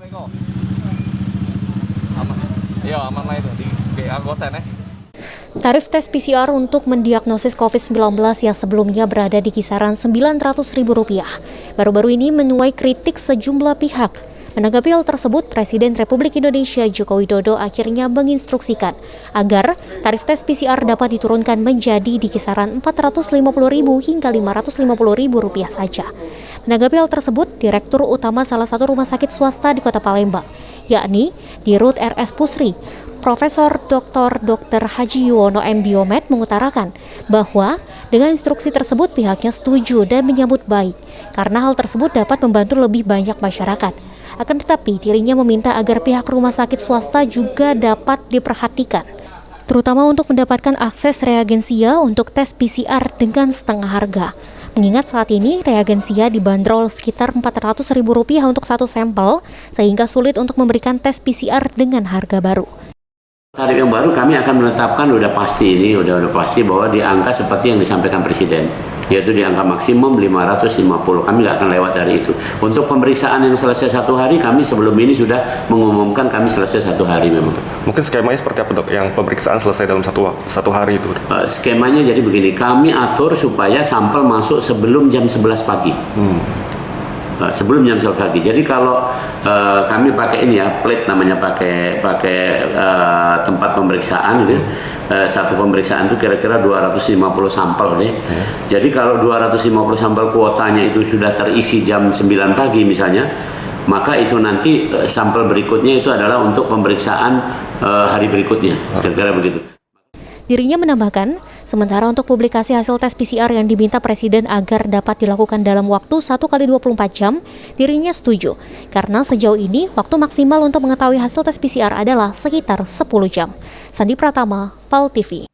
kok. Aman. Iya, aman lah itu di GA Gosen ya. Tarif tes PCR untuk mendiagnosis COVID-19 yang sebelumnya berada di kisaran Rp900.000 baru-baru ini menuai kritik sejumlah pihak. Menanggapi hal tersebut, Presiden Republik Indonesia Joko Widodo akhirnya menginstruksikan agar tarif tes PCR dapat diturunkan menjadi di kisaran Rp450.000 hingga Rp550.000 saja. Menanggapi hal tersebut, Direktur Utama salah satu rumah sakit swasta di Kota Palembang, yakni Dirut RS Pusri, Profesor Dr. Haji Yuwono M. Biomed mengutarakan bahwa dengan instruksi tersebut pihaknya setuju dan menyambut baik karena hal tersebut dapat membantu lebih banyak masyarakat. Akan tetapi dirinya meminta agar pihak rumah sakit swasta juga dapat diperhatikan, terutama untuk mendapatkan akses reagensia untuk tes PCR dengan setengah harga. Mengingat saat ini reagensia dibanderol sekitar Rp400.000 untuk satu sampel, sehingga sulit untuk memberikan tes PCR dengan harga baru. Tarif yang baru kami akan menetapkan udah pasti bahwa di angka seperti yang disampaikan Presiden, yaitu di angka maksimum 550. Kami nggak akan lewat dari itu. Untuk pemeriksaan yang selesai 1 hari, kami sebelum ini sudah mengumumkan kami selesai 1 hari memang. Mungkin skemanya seperti apa, Dok? Yang pemeriksaan selesai dalam satu hari itu? Skemanya jadi begini, kami atur supaya sampel masuk sebelum jam 11 pagi. Sebelum jam 11 pagi. Jadi kalau kami pakai ini ya, plate namanya, pakai tempat pemeriksaan gitu. Satu pemeriksaan itu kira-kira 250 sampel deh. Jadi kalau 250 sampel kuotanya itu sudah terisi jam 9 pagi misalnya, maka itu nanti sampel berikutnya itu adalah untuk pemeriksaan hari berikutnya. Kira-kira begitu. Dirinya menambahkan, sementara untuk publikasi hasil tes PCR yang diminta Presiden agar dapat dilakukan dalam waktu 1 kali 24 jam, dirinya setuju. Karena sejauh ini, waktu maksimal untuk mengetahui hasil tes PCR adalah sekitar 10 jam. Sandi Pratama, PAL TV.